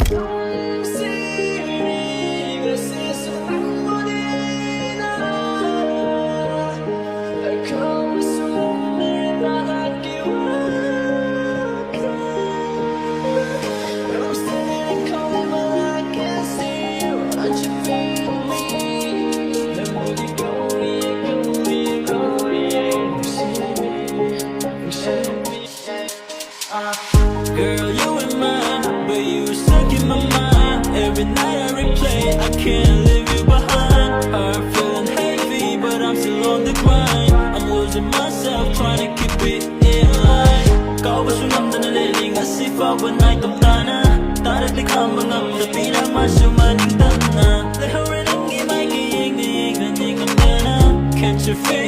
Don't see me, this is Marina. Come soon, I give up. I'm standing cold, but I can see you. Aren't you feeling me? The moody go, you see me. Girl, you ain't mine, but you stuck in my mind. Every night I replay, I can't leave you behind. Heart feeling heavy, but I'm still on the grind. I'm losing myself, trying to keep it in line. Kawasu namdana leling asifa wanay tamtana. Tara't likhang mga mula masumaning dana. Leharin ang imay kiying niyig na niyig ang dana. Can't you feel